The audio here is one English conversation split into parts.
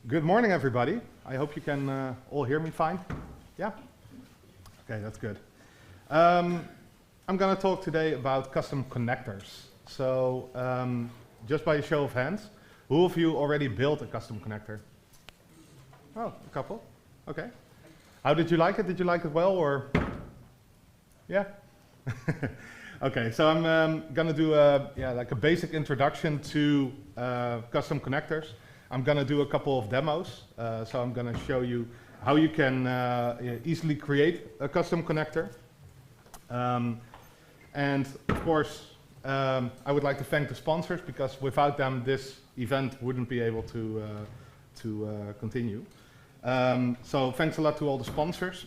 Good morning, everybody. I hope you can all hear me fine. Yeah? Okay, that's good. I'm going to talk today about custom connectors. So, just by a show of hands, who of you already built a custom connector? Oh, a couple. Okay. How did you like it? Did you like it well, or? Yeah? Okay, so I'm going to do like a basic introduction to custom connectors. I'm going to do a couple of demos, so I'm going to show you how you can easily create a custom connector. And of course, I would like to thank the sponsors, because without them this event wouldn't be able to continue. So thanks a lot to all the sponsors.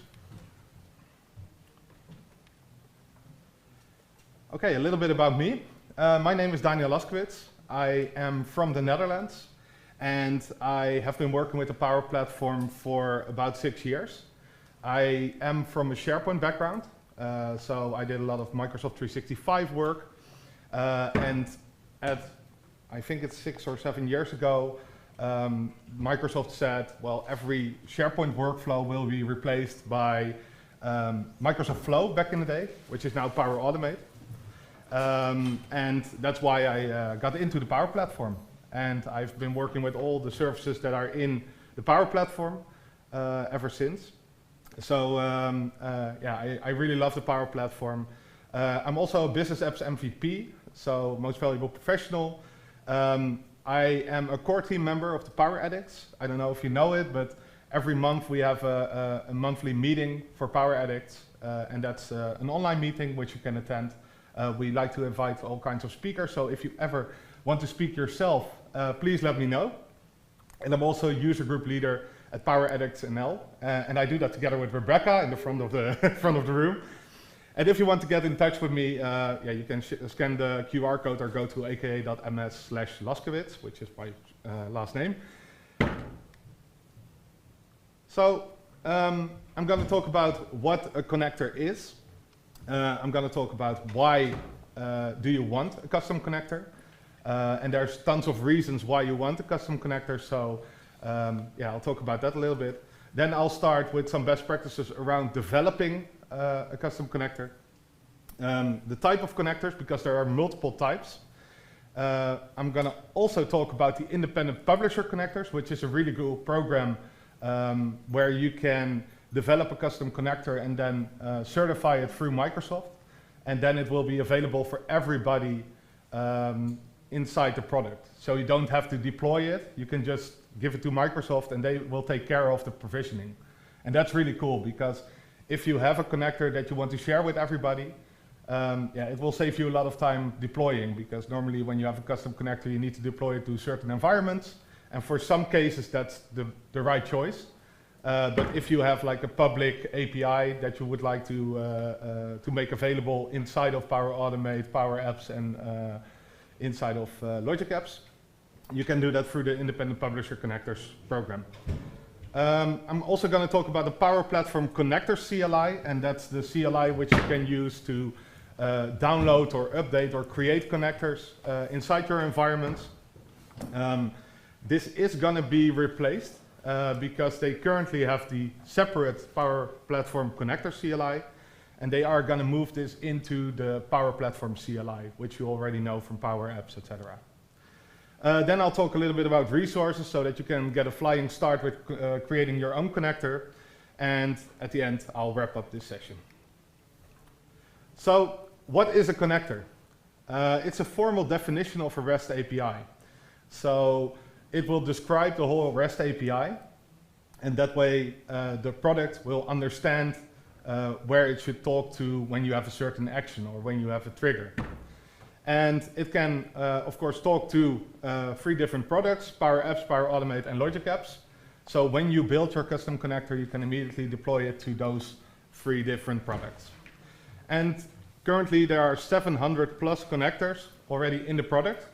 Okay, a little bit about me. My name is Laskewitz. I am from the Netherlands. And I have been working with the Power Platform for about 6 years. I am from a SharePoint background, so I did a lot of Microsoft 365 work. And I think it's 6 or 7 years ago, Microsoft said, well, every SharePoint workflow will be replaced by Microsoft Flow back in the day, which is now Power Automate. And that's why I got into the Power Platform. And I've been working with all the services that are in the Power Platform ever since. So yeah, I really love the Power Platform. I'm also a Business Apps MVP, so Most Valuable Professional. I am a core team member of the Power Addicts. I don't know if you know it, but every month we have a monthly meeting for Power Addicts, and that's an online meeting which you can attend. We like to invite all kinds of speakers, so if you ever want to speak yourself, please let me know. And I'm also a user group leader at Power Addicts NL, and I do that together with Rebecca in the front of the front of the room. And if you want to get in touch with me, yeah, you can scan the QR code or go to aka.ms/Laskewitz, which is my last name. So I'm going to talk about what a connector is. I'm going to talk about why do you want a custom connector. And there's tons of reasons why you want a custom connector, so yeah, I'll talk about that a little bit. Then I'll start with some best practices around developing a custom connector. The type of connectors, because there are multiple types. I'm going to also talk about the independent publisher connectors, which is a really cool program where you can develop a custom connector and then certify it through Microsoft. And then it will be available for everybody inside the product. So you don't have to deploy it, you can just give it to Microsoft and they will take care of the provisioning. And that's really cool, because if you have a connector that you want to share with everybody, yeah, it will save you a lot of time deploying, because normally when you have a custom connector you need to deploy it to certain environments, and for some cases that's the right choice. But if you have like a public API that you would like to make available inside of Power Automate, Power Apps, and inside of Logic Apps, you can do that through the Independent Publisher Connectors program. I'm also going to talk about the Power Platform Connector CLI, and that's the CLI which you can use to download or update or create connectors inside your environments. This is going to be replaced because they currently have the separate Power Platform Connector CLI, and they are going to move this into the Power Platform CLI, which you already know from Power Apps, etc. Then I'll talk a little bit about resources so that you can get a flying start with creating your own connector. And at the end, I'll wrap up this session. So, what is a connector? It's a formal definition of a REST API. So, it will describe the whole REST API, and that way the product will understand where it should talk to when you have a certain action or when you have a trigger. And it can, of course, talk to 3 different products: Power Apps, Power Automate, and Logic Apps. So when you build your custom connector, you can immediately deploy it to those 3 different products. And currently there are 700 plus connectors already in the product.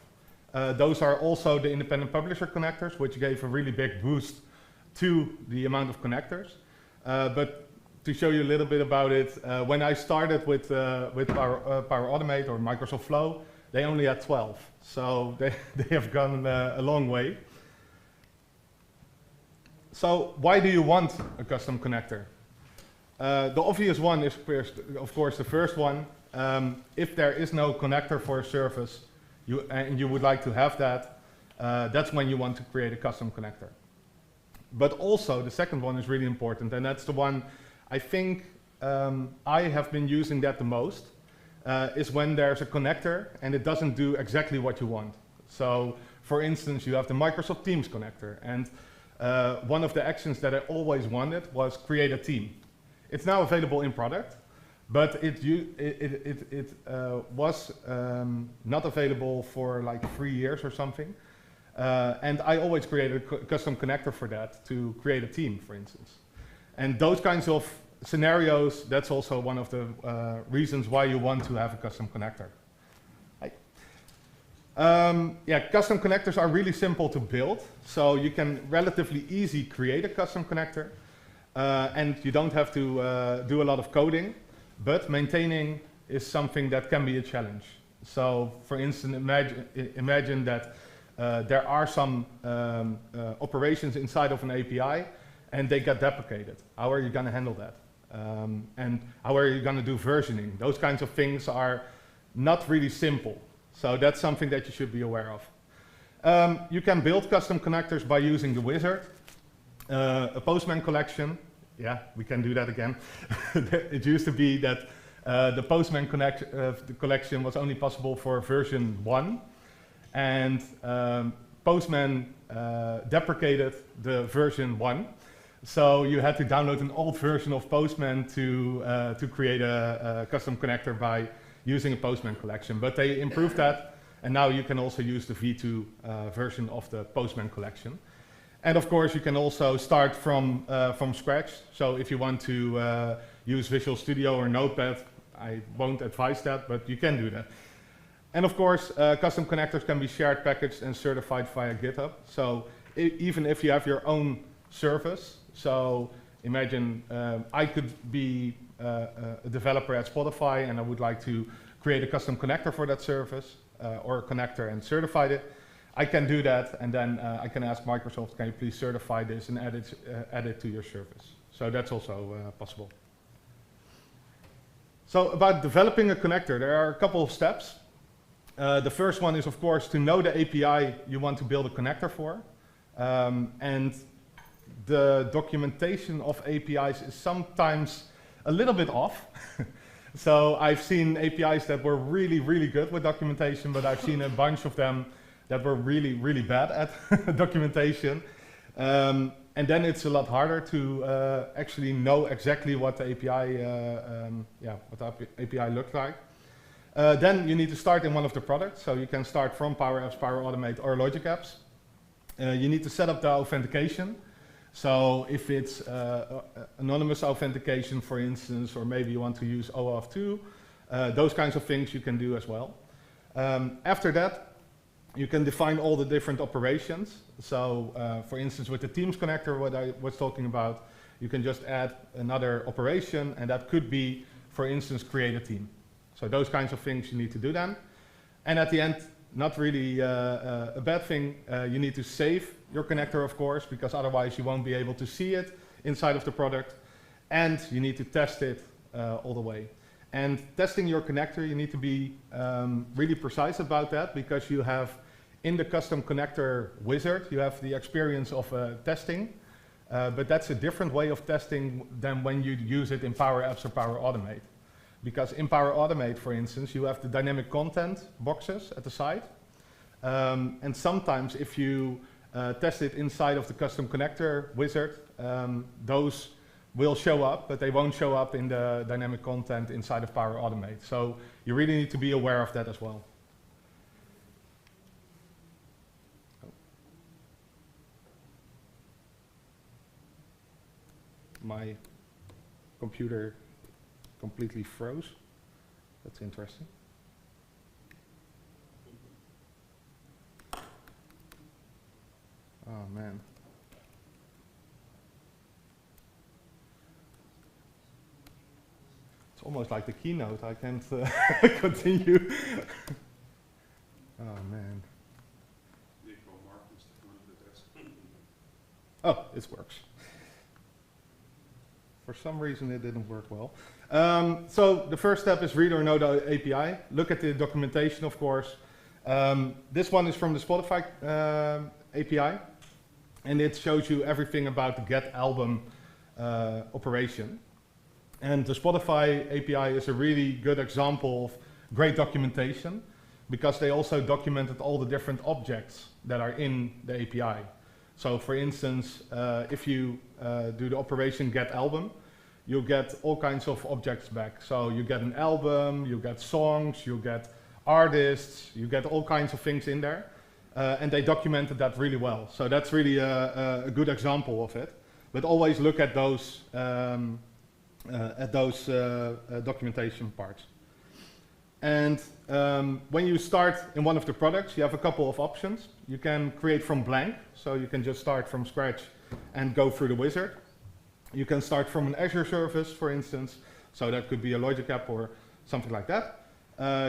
Those are also the independent publisher connectors, which gave a really big boost to the amount of connectors. But to show you a little bit about it, when I started with Power Automate or Microsoft Flow, they only had 12. So they have gone a long way. So why do you want a custom connector? The obvious one is, of course, the first one. If there is no connector for a service and you would like to have that, that's when you want to create a custom connector. But also, the second one is really important, and that's the one I think I have been using that the most, is when there's a connector and it doesn't do exactly what you want. So, for instance, you have the Microsoft Teams connector, and one of the actions that I always wanted was create a team. It's now available in product, but it was not available for like 3 years or something. And I always created a custom connector for that to create a team, for instance. And those kinds of scenarios, that's also one of the reasons why you want to have a custom connector. Yeah, custom connectors are really simple to build, so you can relatively easy create a custom connector, and you don't have to do a lot of coding, but maintaining is something that can be a challenge. So, for instance, imagine that there are some operations inside of an API, and they get deprecated. How are you going to handle that? And how are you going to do versioning? Those kinds of things are not really simple. So that's something that you should be aware of. You can build custom connectors by using the wizard, a Postman collection. Yeah, we can do that again. It used to be that the Postman collection was only possible for version 1, and Postman deprecated the version 1. So you had to download an old version of Postman to create a custom connector by using a Postman collection. But they improved that, and now you can also use the V2 version of the Postman collection. And of course, you can also start from scratch. So if you want to use Visual Studio or Notepad, I won't advise that, but you can do that. And of course, custom connectors can be shared, packaged, and certified via GitHub. So even if you have your own service, so imagine I could be a developer at Spotify and I would like to create a custom connector for that service, or a connector and certify it. I can do that, and then I can ask Microsoft, can you please certify this and add it to your service? So that's also possible. So about developing a connector, there are a couple of steps. The first one is, of course, to know the API you want to build a connector for. And the documentation of APIs is sometimes a little bit off. So I've seen APIs that were really, really good with documentation, but I've seen a bunch of them that were really, really bad at documentation. And then it's a lot harder to actually know exactly what the API, what the API looks like. Then you need to start in one of the products. So you can start from Power Apps, Power Automate, or Logic Apps. You need to set up the authentication. So if it's anonymous authentication, for instance, or maybe you want to use OAuth 2, those kinds of things you can do as well. After that, you can define all the different operations. So for instance, with the Teams connector, what I was talking about, you can just add another operation, and that could be, for instance, create a team. So those kinds of things you need to do then. And at the end, not really a bad thing, you need to save your connector, of course, because otherwise you won't be able to see it inside of the product. And you need to test it all the way. And testing your connector, you need to be really precise about that, because you have, in the custom connector wizard, you have the experience of testing, but that's a different way of testing than when you use it in Power Apps or Power Automate. Because in Power Automate, for instance, you have the dynamic content boxes at the side. And sometimes if you test it inside of the custom connector wizard, those will show up, but they won't show up in the dynamic content inside of Power Automate. So you really need to be aware of that as well. My computer completely froze. That's interesting. Oh man. It's almost like the keynote. I can't continue. Oh man. Oh, this works. For some reason it didn't work well. So the first step is read or know the API. Look at the documentation, of course. This one is from the Spotify API, and it shows you everything about the get album operation. And the Spotify API is a really good example of great documentation, because they also documented all the different objects that are in the API. So for instance, if you do the operation get album, you'll get all kinds of objects back. So you get an album, you get songs, you get artists, you get all kinds of things in there. And they documented that really well. So that's really a good example of it. But always look at those documentation parts. And when you start in one of the products, you have a couple of options. You can create from blank, so you can just start from scratch and go through the wizard. You can start from an Azure service, for instance, so that could be a Logic app or something like that.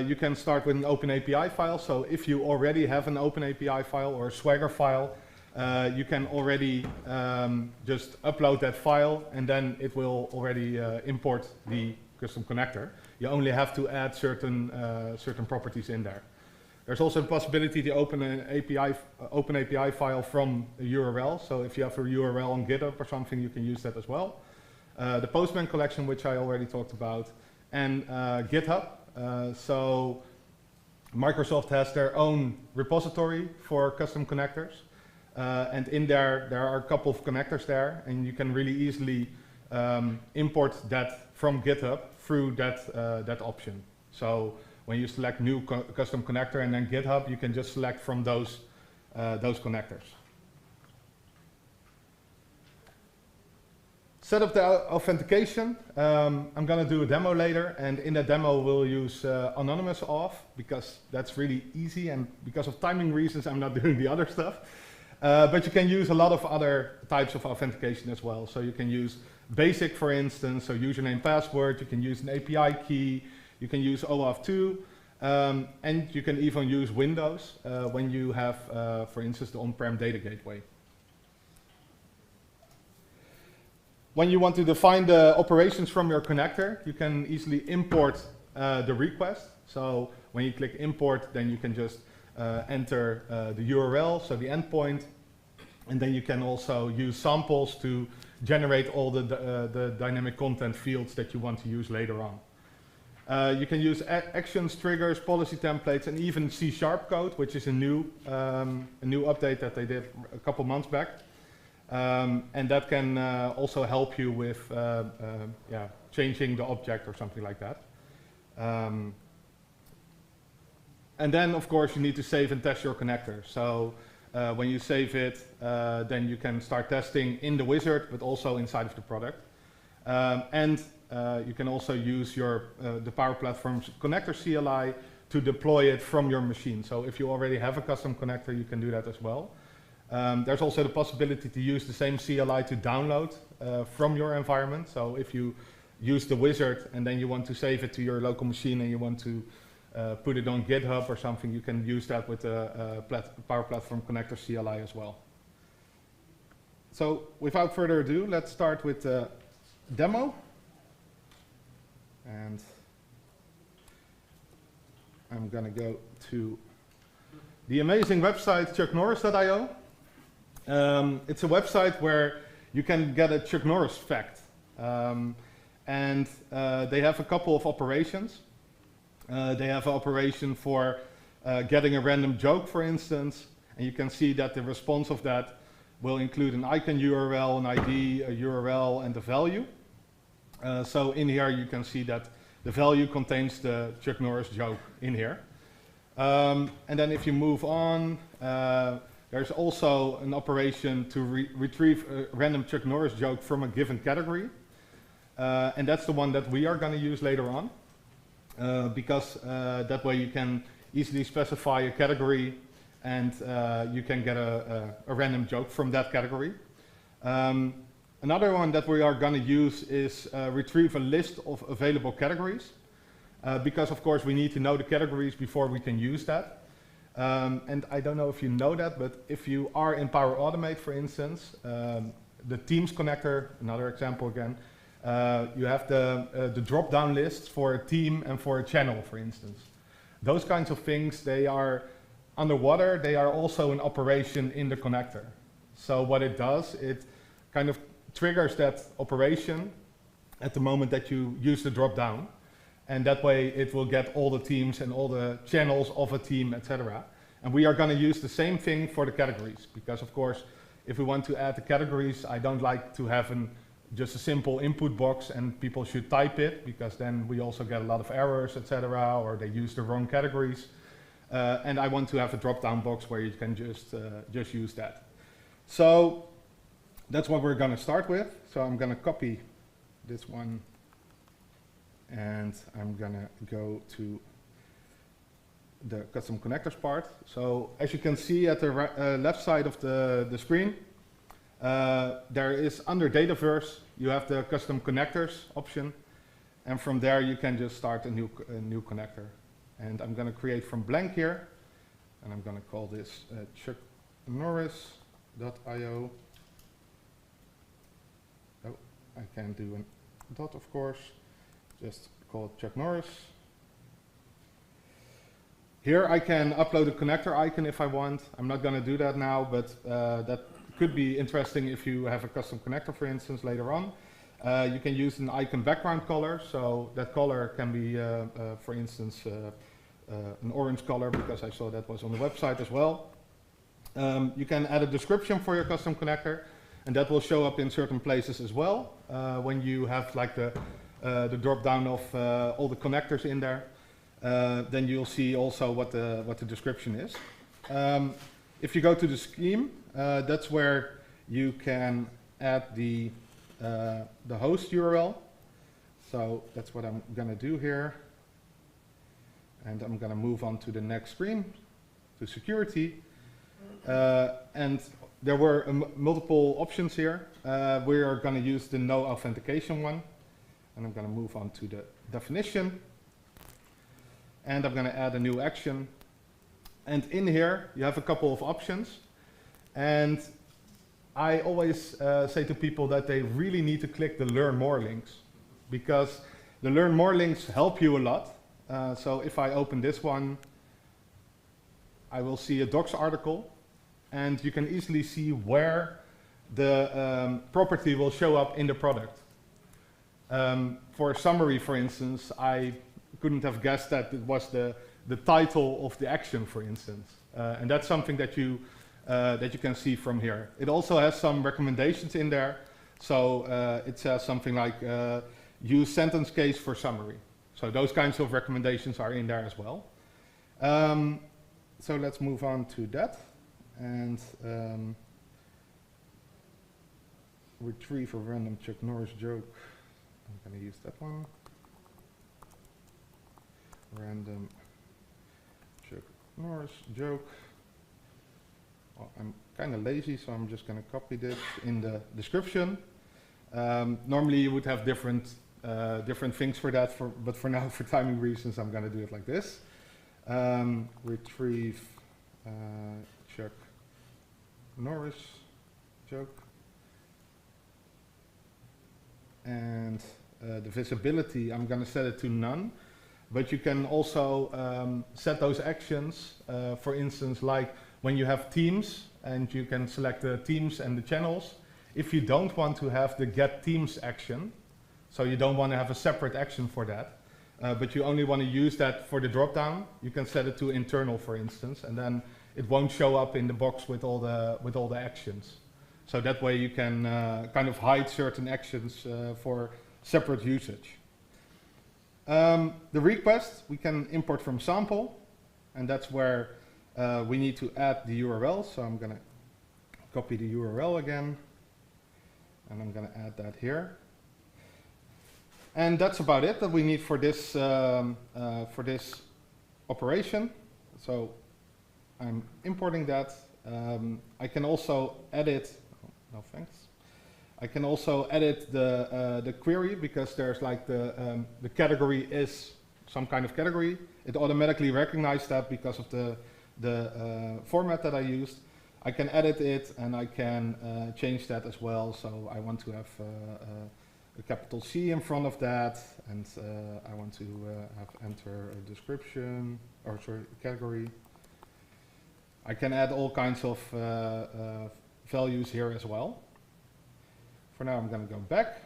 You can start with an Open API file, so if you already have an Open API file or a Swagger file, you can already just upload that file, and then it will already import the custom connector. You only have to add certain properties in there. There's also the possibility to open an Open API file from a URL. So if you have a URL on GitHub or something, you can use that as well. The Postman collection, which I already talked about, and GitHub. So Microsoft has their own repository for custom connectors. And in there are a couple of connectors there, and you can really easily import that from GitHub through that option. So when you select new custom connector and then GitHub, you can just select from those connectors. Set up the authentication. I'm going to do a demo later, and in that demo we'll use anonymous auth, because that's really easy, and because of timing reasons I'm not doing the other stuff. But you can use a lot of other types of authentication as well. So you can use basic, for instance, so username, password. You can use an API key. You can use OAuth 2. And you can even use Windows when you have, for instance, the on-prem data gateway. When you want to define the operations from your connector, you can easily import the request. So when you click import, then you can just enter the URL, so the endpoint, and then you can also use samples to generate all the dynamic content fields that you want to use later on. You can use actions, triggers, policy templates, and even C# code, which is a new update that they did a couple months back. And that can also help you with changing the object or something like that. And then, of course, you need to save and test your connector. So when you save it, then you can start testing in the wizard, but also inside of the product. You can also use the Power Platform's connector CLI to deploy it from your machine. So if you already have a custom connector, you can do that as well. There's also the possibility to use the same CLI to download from your environment. So if you use the wizard and then you want to save it to your local machine and you want to put it on GitHub or something, you can use that with the Power Platform connector CLI as well. So without further ado, let's start with the demo. And I'm going to go to the amazing website chucknorris.io. It's a website where you can get a Chuck Norris fact. And they have a couple of operations. They have an operation for getting a random joke, for instance, and you can see that the response of that will include an icon URL, an ID, a URL, and a value. So in here you can see that the value contains the Chuck Norris joke in here. And then if you move on, there's also an operation to retrieve a random Chuck Norris joke from a given category. And that's the one that we are going to use later on. Because that way you can easily specify a category and you can get a random joke from that category. Another one that we are going to use is retrieve a list of available categories. Because of course we need to know the categories before we can use that. And I don't know if you know that, but if you are in Power Automate, for instance, the Teams connector, another example again, You have the drop-down lists for a team and for a channel, for instance. Those kinds of things, they are underwater, they are also in operation in the connector. So what it does, it kind of triggers that operation at the moment that you use the drop-down. And that way it will get all the teams and all the channels of a team, etc. And we are going to use the same thing for the categories, because of course, if we want to add the categories, I don't like to have just a simple input box and people should type it, because then we also get a lot of errors, etc., or they use the wrong categories. And I want to have a drop-down box where you can just use that. So that's what we're going to start with. So I'm going to copy this one, and I'm going to go to the custom connectors part. So as you can see at the left side of the screen, there is under Dataverse, you have the custom connectors option, and from there you can just start a new connector. And I'm going to create from blank here, and I'm going to call this chucknorris.io. Oh, I can't do a dot, of course. Just call it Chuck Norris. Here I can upload a connector icon if I want. I'm not going to do that now, but that could be interesting if you have a custom connector, for instance, later on. You can use an icon background color, so that color can be, for instance, an orange color, because I saw that was on the website as well. You can add a description for your custom connector, and that will show up in certain places as well when you have like the drop down of all the connectors in there. Then you'll see also what the description is. If you go to the scheme, that's where you can add the host URL. So that's what I'm going to do here. And I'm going to move on to the next screen, to security. And there were multiple options here. We are going to use the no authentication one. And I'm going to move on to the definition. And I'm going to add a new action. And in here, you have a couple of options. And I always say to people that they really need to click the Learn More links, because the Learn More links help you a lot. So if I open this one, I will see a docs article, and you can easily see where the property will show up in the product. For a summary, for instance, I couldn't have guessed that it was the title of the action, for instance. And that's something that you can see from here. It also has some recommendations in there. So it says something like use sentence case for summary. So those kinds of recommendations are in there as well. So let's move on to that. And retrieve a random Chuck Norris joke. I'm going to use that one. Random Chuck Norris joke. Well, I'm kind of lazy, so I'm just going to copy this in the description. Normally you would have different things for that, but for now, for timing reasons, I'm going to do it like this. Retrieve Chuck Norris joke. And the visibility, I'm going to set it to none. But you can also set those actions, for instance, like when you have teams, and you can select the teams and the channels. If you don't want to have the get teams action, so you don't want to have a separate action for that, but you only want to use that for the dropdown, you can set it to internal, for instance, and then it won't show up in the box with all the actions. So that way you can kind of hide certain actions for separate usage. The request we can import from sample, and that's where we need to add the URL. So I'm going to copy the URL again, and I'm going to add that here. And that's about it that we need for this operation. So I'm importing that. I can also edit. Oh, no thanks. I can also edit the query, because there's like the category is some kind of category. It automatically recognized that because of the format that I used. I can edit it, and I can change that as well. So I want to have a capital C in front of that, and I want to have enter a description, or sorry, a category. I can add all kinds of values here as well. For now I'm going to go back.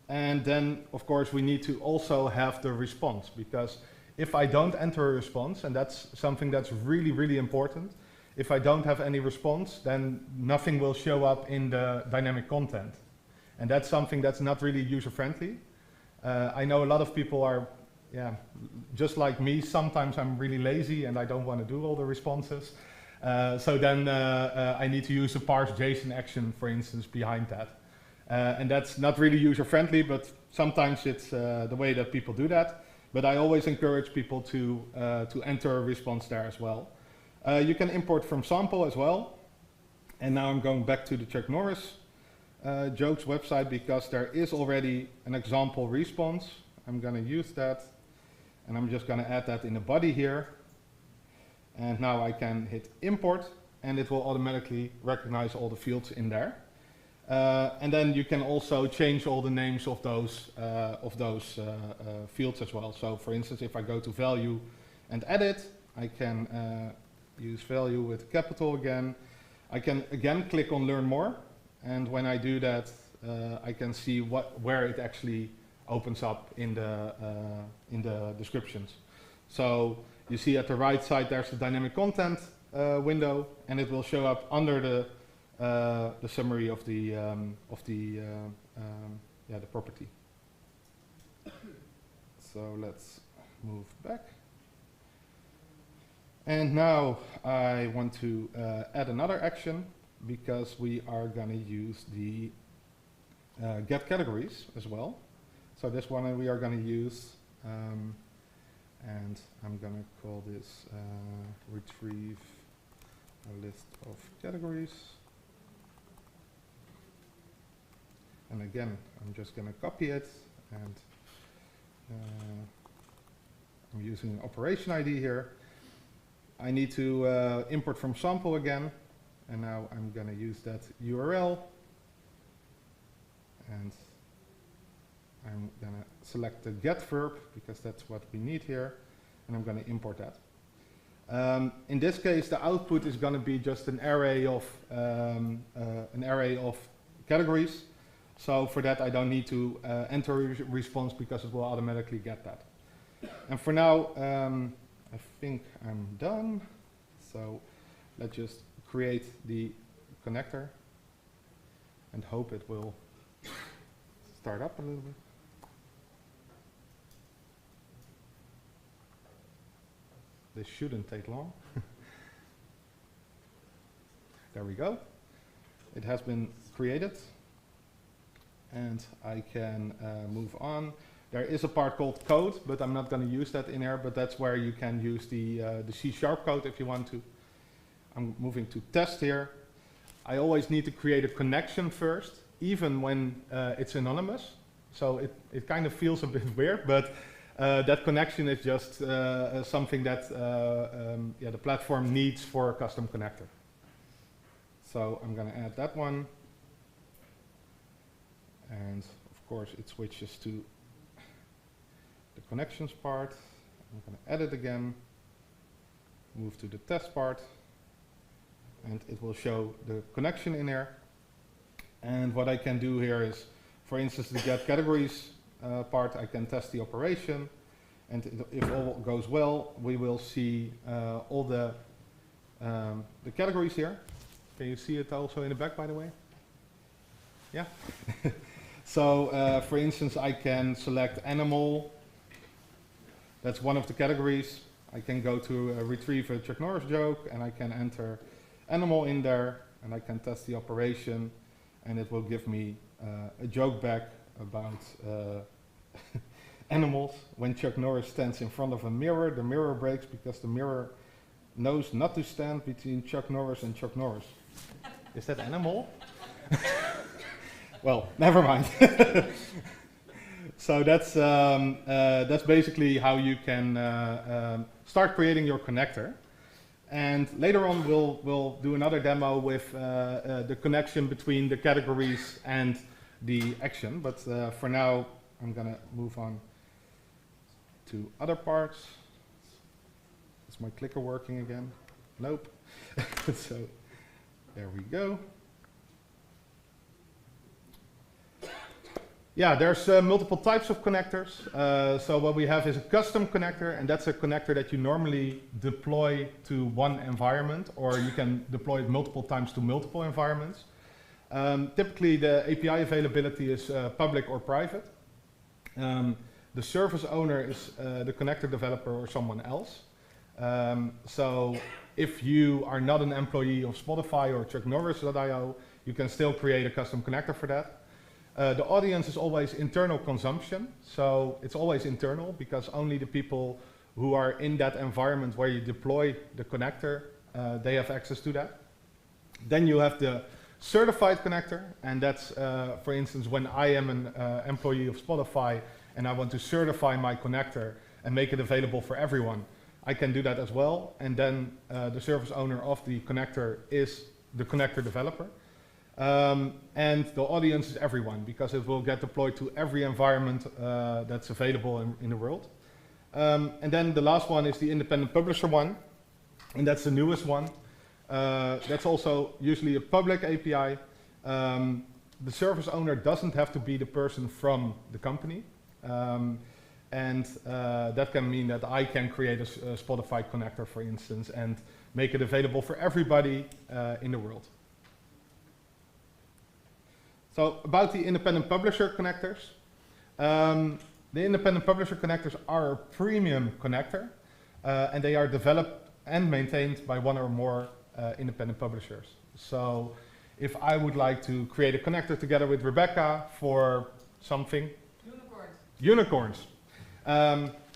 And then, of course, we need to also have the response, because if I don't enter a response, and that's something that's really, really important, if I don't have any response, then nothing will show up in the dynamic content. And that's something that's not really user-friendly. I know a lot of people are, just like me, sometimes I'm really lazy and I don't want to do all the responses. So then I need to use a parse JSON action, for instance, behind that. And that's not really user-friendly, but sometimes it's the way that people do that. But I always encourage people to enter a response there as well. You can import from sample as well. And now I'm going back to the Chuck Norris jokes website, because there is already an example response. I'm going to use that, and I'm just going to add that in the body here. And now I can hit import, and it will automatically recognize all the fields in there. And then you can also change all the names of those fields as well. So for instance, if I go to value and edit, I can use value with capital again. I can again click on learn more, and when I do that, I can see where it actually opens up in the descriptions. So you see at the right side there's the dynamic content window, and it will show up under the summary of the property. So let's move back. And now I want to add another action, because we are going to use the get categories as well. So this one we are going to use, and I'm going to call this retrieve a list of categories. And again, I'm just going to copy it, and I'm using an operation ID here. I need to import from sample again, and now I'm going to use that URL, and I'm going to select the get verb, because that's what we need here, and I'm going to import that. In this case, the output is going to be just an array of categories. So for that, I don't need to enter a response, because it will automatically get that. And for now, I think I'm done. So let's just create the connector and hope it will start up a little bit. This shouldn't take long. There we go. It has been created, and I can move on. There is a part called code, but I'm not going to use that in here, but that's where you can use the C# code if you want to. I'm moving to test here. I always need to create a connection first, even when it's anonymous. So it kind of feels a bit weird, but that connection is just something that the platform needs for a custom connector. So I'm going to add that one. And of course it switches to the connections part. I'm going to edit again, move to the test part, and it will show the connection in there. And what I can do here is, for instance, the get categories part, I can test the operation, and if all goes well, we will see all the categories here. Can you see it also in the back, by the way? Yeah. So for instance, I can select animal. That's one of the categories. I can go to retrieve a Chuck Norris joke, and I can enter animal in there, and I can test the operation, and it will give me a joke back about animals. When Chuck Norris stands in front of a mirror, the mirror breaks because the mirror knows not to stand between Chuck Norris and Chuck Norris. Is that animal? Well, never mind. So that's basically how you can start creating your connector. And later on, we'll do another demo with the connection between the categories and the action. But for now, I'm going to move on to other parts. Is my clicker working again? Nope. So there we go. Yeah, there's multiple types of connectors. So what we have is a custom connector, and that's a connector that you normally deploy to one environment, or you can deploy it multiple times to multiple environments. Typically, the API availability is public or private. The service owner is the connector developer or someone else. So if you are not an employee of Spotify or ChuckNorris.io, you can still create a custom connector for that. The audience is always internal consumption, so it's always internal because only the people who are in that environment where you deploy the connector, they have access to that. Then you have the certified connector, and that's, for instance, when I am an employee of Spotify and I want to certify my connector and make it available for everyone, I can do that as well. And then the service owner of the connector is the connector developer. And the audience is everyone, because it will get deployed to every environment that's available in the world. And then the last one is the independent publisher one, and that's the newest one. That's also usually a public API. The service owner doesn't have to be the person from the company. And that can mean that I can create a Spotify connector, for instance, and make it available for everybody in the world. So about the independent publisher connectors. The independent publisher connectors are a premium connector, and they are developed and maintained by one or more independent publishers. So if I would like to create a connector together with Rebecca for something. Unicorns.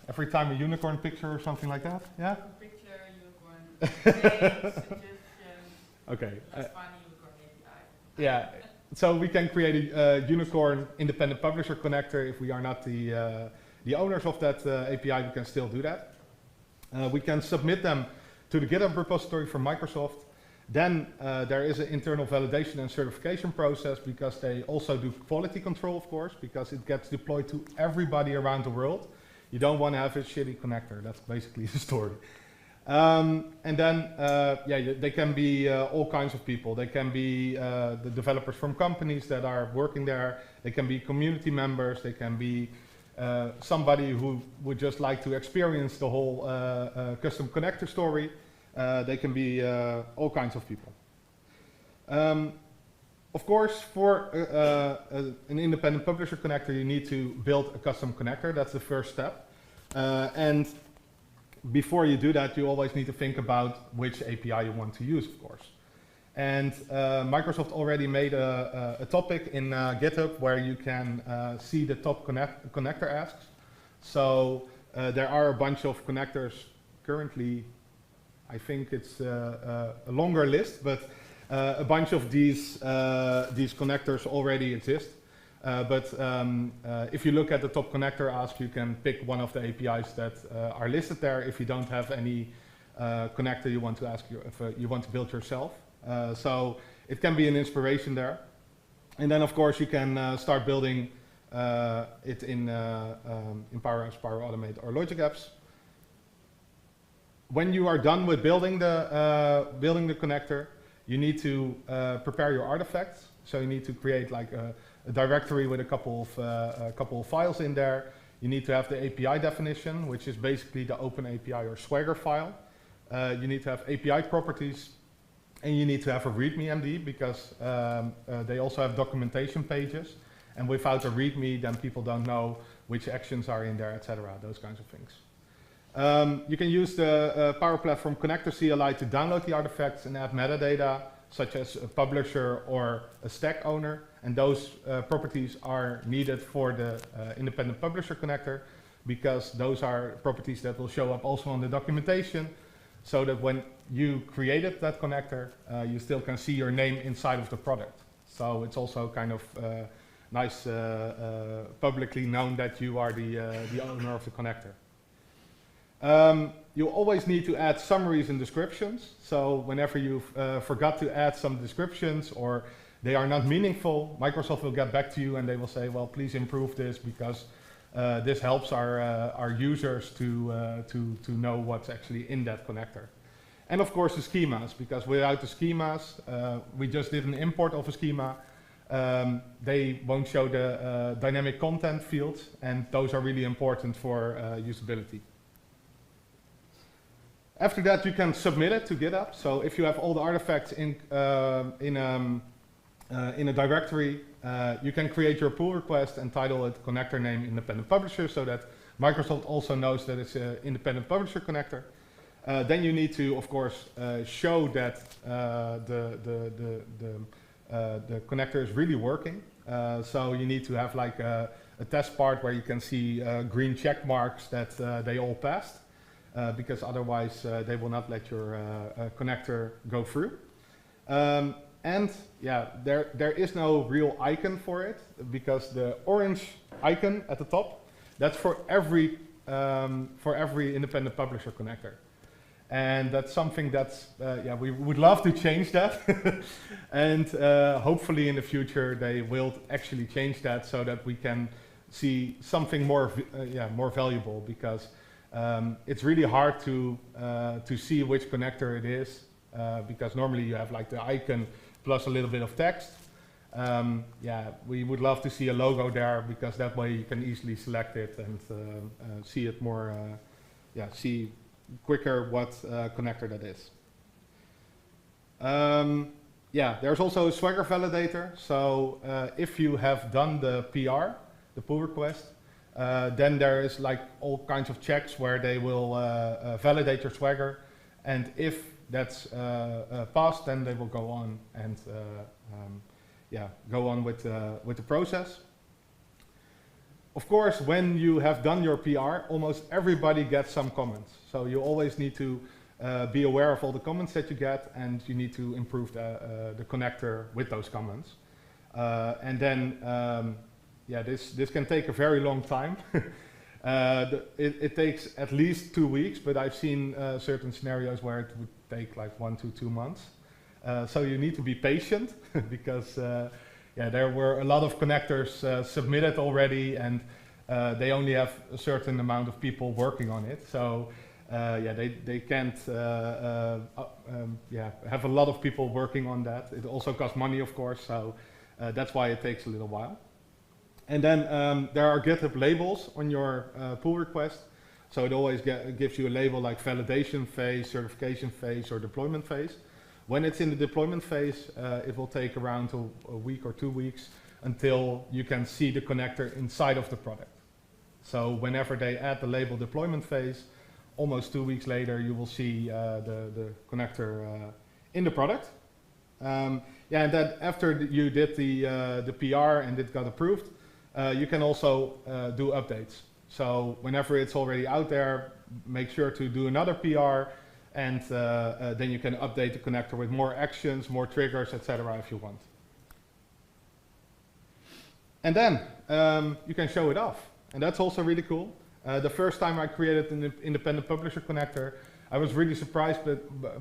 Every time a unicorn picture or something like that? Yeah? Picture, unicorn, suggestions. Okay. Let's find a unicorn API. Yeah. So we can create a unicorn independent publisher connector. If we are not the owners of that API, we can still do that. We can submit them to the GitHub repository from Microsoft. Then there is an internal validation and certification process, because they also do quality control, of course, because it gets deployed to everybody around the world. You don't want to have a shitty connector. That's basically the story. And then, yeah, they can be all kinds of people. They can be the developers from companies that are working there. They can be community members. They can be somebody who would just like to experience the whole custom connector story. They can be all kinds of people. Of course, for an independent publisher connector, you need to build a custom connector. That's the first step. And before you do that, you always need to think about which API you want to use, of course. And Microsoft already made a topic in GitHub where you can see the top connector asks. So there are a bunch of connectors currently. I think it's a longer list, but a bunch of these connectors already exist. But if you look at the top connector ask, you can pick one of the APIs that are listed there if you don't have any connector you want to ask if you want to build yourself. So it can be an inspiration there. And then of course you can start building it in Power Apps, Power Automate, or Logic Apps. When you are done with building the connector, you need to prepare your artifacts. So you need to create like a directory with a couple of files in there. You need to have the API definition, which is basically the Open API or Swagger file. You need to have API properties, and you need to have a README MD, because they also have documentation pages. And without a README, then people don't know which actions are in there, etc. Those kinds of things. You can use the Power Platform Connector CLI to download the artifacts and add metadata, such as a publisher or a stack owner. And those properties are needed for the independent publisher connector, because those are properties that will show up also on the documentation, so that when you created that connector, you still can see your name inside of the product. So it's also kind of nice, publicly known that you are the owner of the connector. You always need to add summaries and descriptions. So whenever you've forgot to add some descriptions, or they are not meaningful, Microsoft will get back to you and they will say, well, please improve this because this helps our users to know what's actually in that connector. And of course the schemas, because without the schemas, we just did an import of a schema, they won't show the dynamic content fields, and those are really important for usability. After that, you can submit it to GitHub. So if you have all the artifacts in a directory, you can create your pull request and title it connector name independent publisher, so that Microsoft also knows that it's an independent publisher connector. Then you need to, of course, show that the connector is really working. So you need to have like a test part where you can see green check marks that they all passed, because otherwise they will not let your connector go through. And yeah, there is no real icon for it, because the orange icon at the top, that's for every independent publisher connector. And that's something that's, yeah, we would love to change that. And hopefully in the future they will actually change that so that we can see something more, yeah, more valuable, because it's really hard to see which connector it is, because normally you have like the icon plus a little bit of text. Yeah, we would love to see a logo there, because that way you can easily select it and see it more, yeah, see quicker what connector that is. Yeah, there's also a Swagger validator. So if you have done the PR, the pull request, then there is like all kinds of checks where they will validate your Swagger, and if that's passed, then they will go on and yeah, go on with the process. Of course, when you have done your PR, almost everybody gets some comments. So you always need to be aware of all the comments that you get, and you need to improve the connector with those comments. And then, yeah, this can take a very long time. It takes at least 2 weeks, but I've seen certain scenarios where it would take like 1 to 2 months. So you need to be patient, because yeah, there were a lot of connectors submitted already, and they only have a certain amount of people working on it. So yeah, they can't yeah, have a lot of people working on that. It also costs money, of course, so that's why it takes a little while. And then there are Github labels on your pull request. So it always gives you a label like validation phase, certification phase, or deployment phase. When it's in the deployment phase, it will take around a week or 2 weeks until you can see the connector inside of the product. So whenever they add the label deployment phase, almost 2 weeks later, you will see the connector in the product. Yeah, and then after you did the PR and it got approved, you can also do updates. So whenever it's already out there, make sure to do another PR, and then you can update the connector with more actions, more triggers, etc. if you want. And then you can show it off, and that's also really cool. The first time I created an independent publisher connector, I was really surprised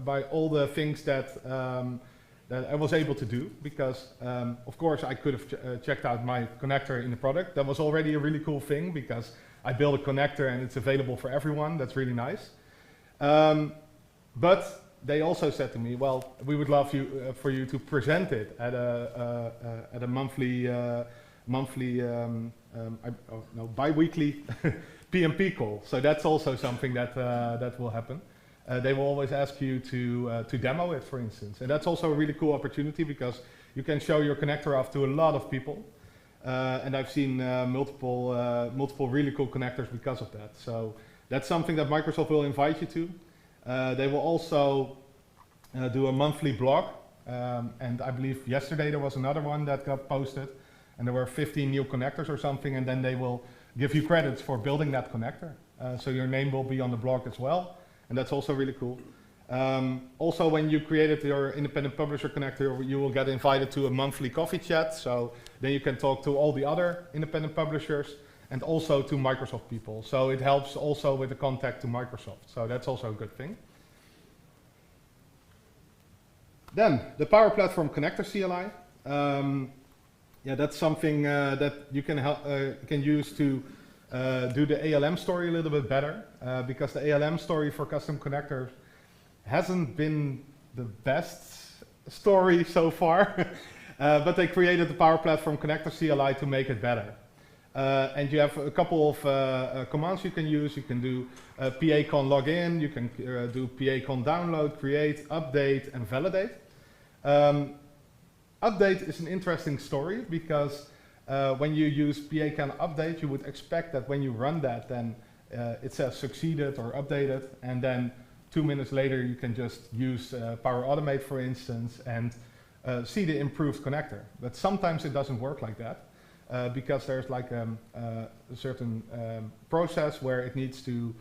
by all the things that I was able to do, because of course I could have checked out my connector in the product. That was already a really cool thing, because I built a connector and it's available for everyone. That's really nice. But they also said to me, well, we would love for you to present it at a bi-weekly PMP call. So that's also something that will happen. They will always ask you to demo it, for instance. And that's also a really cool opportunity, because you can show your connector off to a lot of people. And I've seen multiple really cool connectors because of that. So that's something that Microsoft will invite you to. They will also do a monthly blog. And I believe yesterday there was another one that got posted. And there were 15 new connectors or something. And then they will give you credits for building that connector. So your name will be on the blog as well. And that's also really cool. Also, when you created your independent publisher connector, you will get invited to a monthly coffee chat. So then you can talk to all the other independent publishers and also to Microsoft people. So it helps also with the contact to Microsoft. So that's also a good thing. Then the Power Platform Connector CLI. yeah, that's something that you can can use to do the ALM story a little bit better, because the ALM story for custom connectors hasn't been the best story so far, but they created the Power Platform Connector CLI to make it better. And you have a couple of commands you can use. You can do PACon login, you can do PACon download, create, update, and validate. Update is an interesting story because when you use PACon update, you would expect that when you run that, then it says succeeded or updated, and then 2 minutes later you can just use Power Automate, for instance, and see the improved connector. But sometimes it doesn't work like that. Because there's like a certain process where it needs to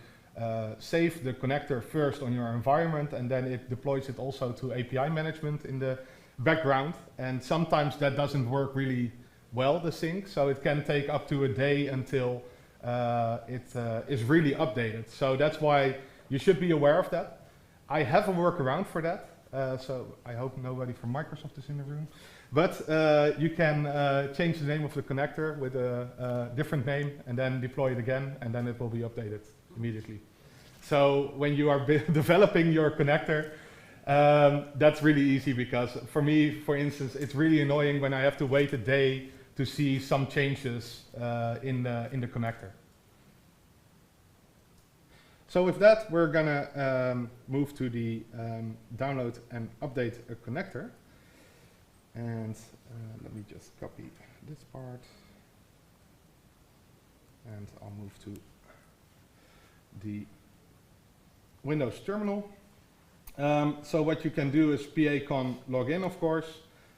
save the connector first on your environment, and then it deploys it also to API management in the background. And sometimes that doesn't work really well, the sync, so it can take up to a day until it is really updated. So that's why you should be aware of that. I have a workaround for that, so I hope nobody from Microsoft is in the room. But you can change the name of the connector with a different name and then deploy it again, and then it will be updated immediately. So when you are developing your connector, that's really easy, because for me, for instance, it's really annoying when I have to wait a day to see some changes in the connector. So with that, we're gonna move to the download and update a connector. And let me just copy this part, and I'll move to the Windows terminal. So what you can do is PACon login, of course.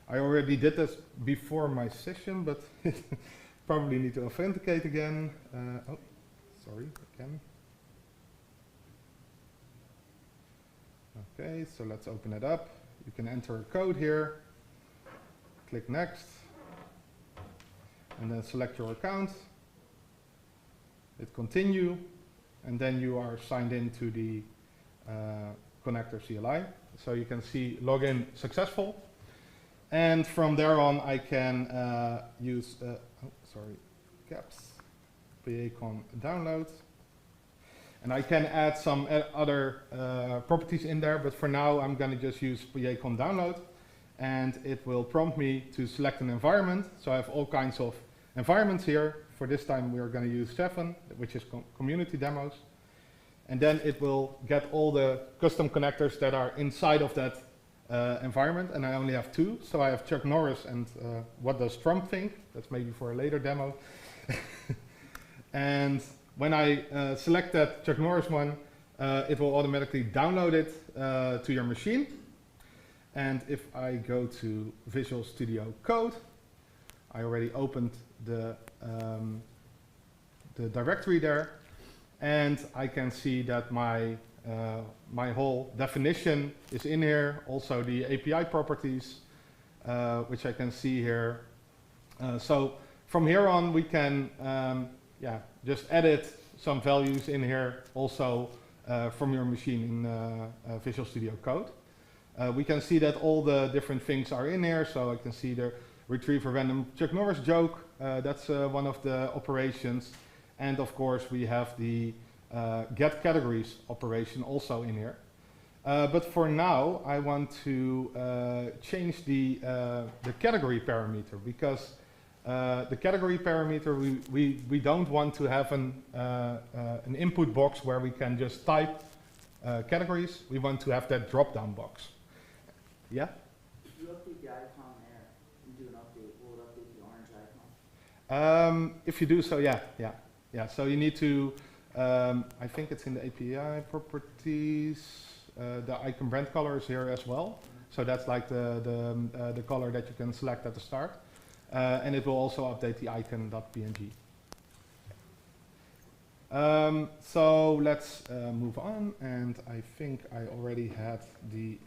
I already did this before my session, but probably need to authenticate again. Oh, sorry, again. Okay, so let's open it up. You can enter a code here. Click next, and then select your account. Hit continue, and then you are signed into the connector CLI. So you can see login successful, and from there on I can use caps PACon download, and I can add some other properties in there. But for now, I'm going to just use PACon download. And it will prompt me to select an environment. So I have all kinds of environments here. For this time we are going to use 7, which is community demos. And then it will get all the custom connectors that are inside of that environment. And I only have 2. So I have Chuck Norris and What Does Trump Think? That's maybe for a later demo. And when I select that Chuck Norris one, it will automatically download it to your machine. And if I go to Visual Studio Code, I already opened the directory there, and I can see that my whole definition is in here. Also the API properties, which I can see here. So from here on, we can just edit some values in here, also from your machine in Visual Studio Code. We can see that all the different things are in here, so I can see the retrieve a random Chuck Norris joke, that's one of the operations, and of course we have the get categories operation also in here. But for now I want to change the category parameter, because the category parameter, we don't want to have an input box where we can just type categories. We want to have that drop-down box. Yeah? If you update the icon there and do an update, will it update the orange icon? If you do so, yeah. So you need to, I think it's in the API properties. The icon brand color is here as well. So that's like the color that you can select at the start. And it will also update the icon.png. So let's move on, and I think I already had the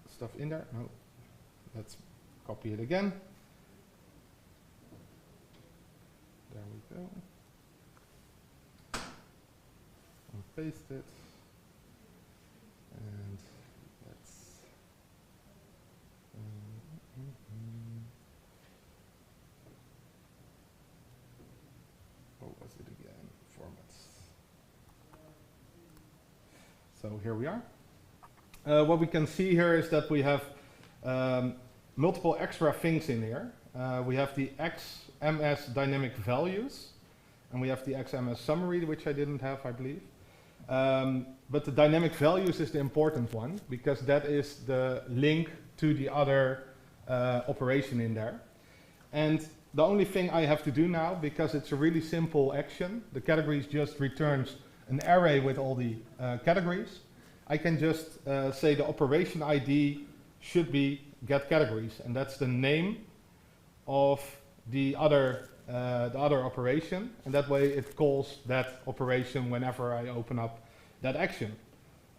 stuff in there. No, let's copy it again. There we go. And paste it. So here we are. What we can see here is that we have multiple extra things in here. We have the XMS dynamic values, and we have the XMS summary, which I didn't have, I believe. But the dynamic values is the important one, because that is the link to the other operation in there. And the only thing I have to do now, because it's a really simple action, the categories just returns an array with all the categories. I can just say the operation ID should be get categories, and that's the name of the other operation, and that way it calls that operation whenever I open up that action.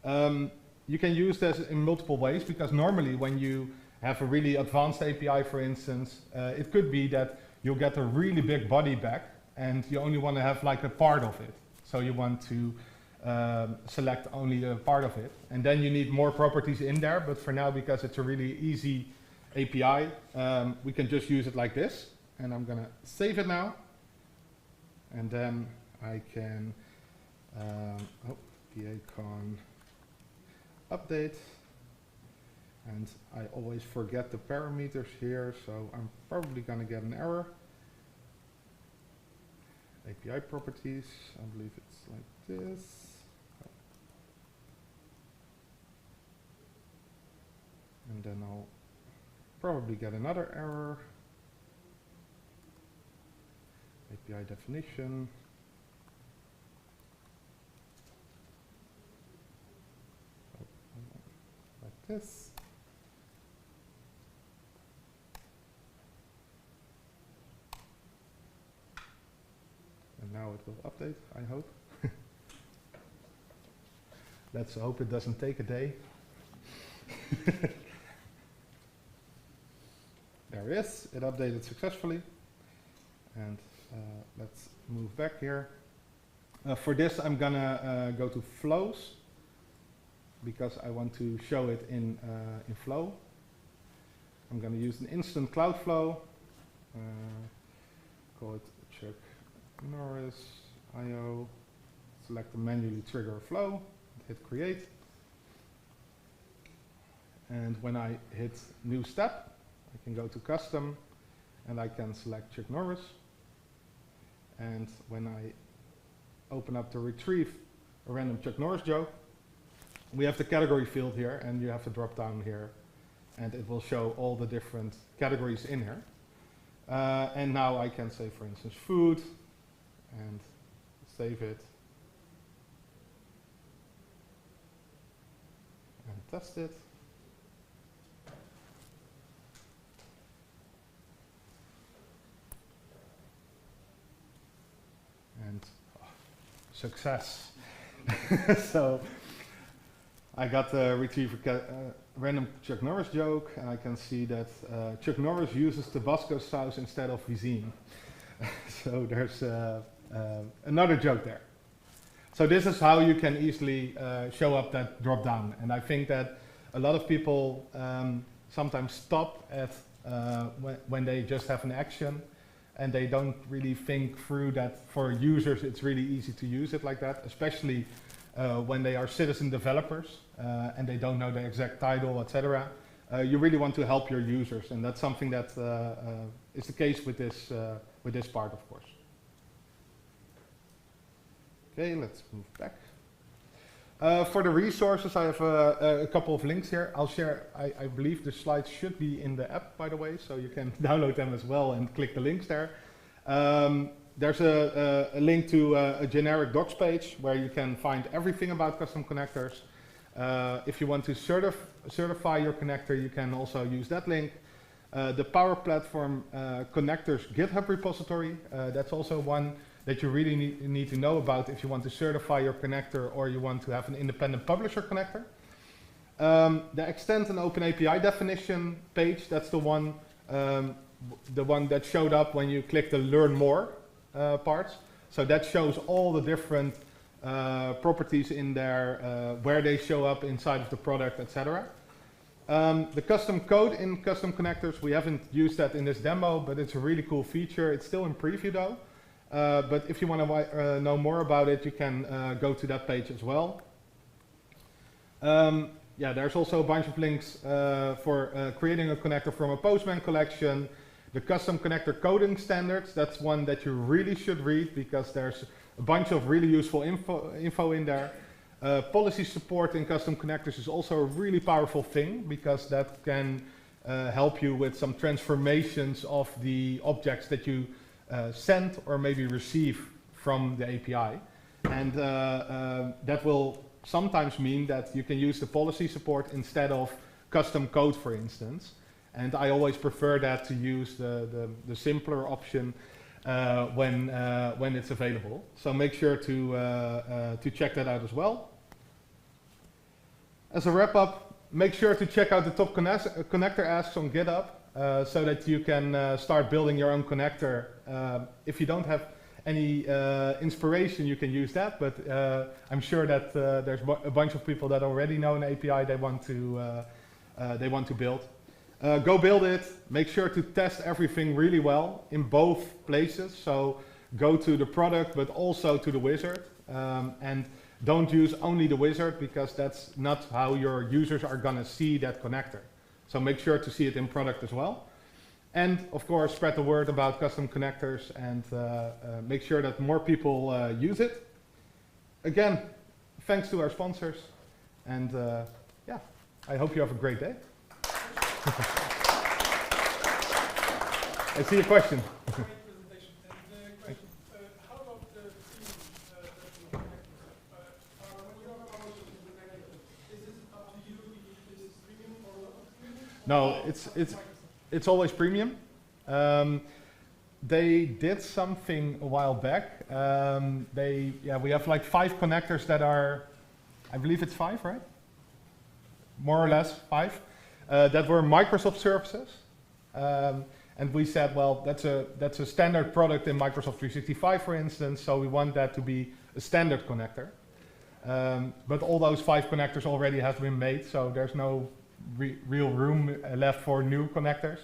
You can use this in multiple ways, because normally when you have a really advanced API, for instance, it could be that you'll get a really big body back and you only want to have like a part of it. So you want to select only a part of it, and then you need more properties in there. But for now, because it's a really easy API, we can just use it like this. And I'm gonna save it now, and then I can PACon update, and I always forget the parameters here, so I'm probably gonna get an error. API properties, I believe it's like this. And then I'll probably get another error. API definition. So, like this. And now it will update, I hope. Let's hope it doesn't take a day. There it is, it updated successfully. And let's move back here. For this, I'm gonna go to flows, because I want to show it in flow. I'm gonna use an instant cloud flow. Call it Chuck Norris IO. Select the manually trigger a flow. Hit create. And when I hit new step, I can go to custom, and I can select Chuck Norris. And when I open up to retrieve a random Chuck Norris joke, we have the category field here, and you have to drop down here, and it will show all the different categories in here. And now I can say, for instance, food, and save it, and test it. And success. So I got the retriever random Chuck Norris joke, and I can see that Chuck Norris uses Tabasco sauce instead of cuisine. So there's another joke there. So this is how you can easily show up that drop down. And I think that a lot of people sometimes stop at when they just have an action, and they don't really think through that for users it's really easy to use it like that, especially when they are citizen developers and they don't know the exact title, etc. You really want to help your users, and that's something that is the case with this part, of course. Okay, let's move back. For the resources, I have a couple of links here. I'll share, I believe the slides should be in the app, by the way, so you can download them as well and click the links there. There's a link to a generic docs page where you can find everything about custom connectors. If you want to certify your connector, you can also use that link. The Power Platform connectors GitHub repository, that's also one that you really need to know about if you want to certify your connector or you want to have an independent publisher connector. The extend and open API definition page, that's the one that showed up when you click the learn more parts. So that shows all the different properties in there, where they show up inside of the product, etc. The custom code in custom connectors, we haven't used that in this demo, but it's a really cool feature. It's still in preview though. But if you want to know more about it, you can go to that page as well. Yeah, there's also a bunch of links for creating a connector from a Postman collection. The custom connector coding standards, that's one that you really should read because there's a bunch of really useful info in there. Policy support in custom connectors is also a really powerful thing because that can help you with some transformations of the objects that you send or maybe receive from the API. And that will sometimes mean that you can use the policy support instead of custom code, for instance. And I always prefer that to use the simpler option when it's available. So make sure to check that out as well. As a wrap up, make sure to check out the top connector asks on GitHub so that you can start building your own connector. If you don't have any inspiration, you can use that, but I'm sure that there's a bunch of people that already know an API they want to build. Go build it. Make sure to test everything really well in both places. So go to the product, but also to the wizard. And don't use only the wizard because that's not how your users are gonna see that connector. So make sure to see it in product as well. And of course, spread the word about custom connectors and make sure that more people use it. Again, thanks to our sponsors. And yeah, I hope you have a great day. I see a question. Great presentation. And question, how about the fees that you connect? When you have a promotion to the connector, is it up to you if this is premium or not premium? No, it's always premium. They did something a while back. We have like 5 connectors that are, I believe it's 5, right? More or less 5. That were Microsoft services. And we said, well, that's a standard product in Microsoft 365, for instance, so we want that to be a standard connector. But all those 5 connectors already have been made, so there's no real room left for new connectors.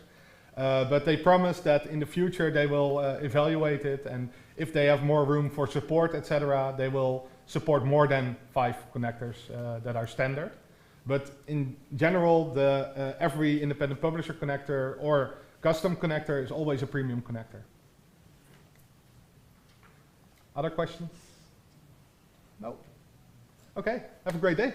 But they promised that in the future they will evaluate it, and if they have more room for support, etc., they will support more than 5 connectors that are standard. But in general, every independent publisher connector or custom connector is always a premium connector. Other questions? No? Okay, have a great day.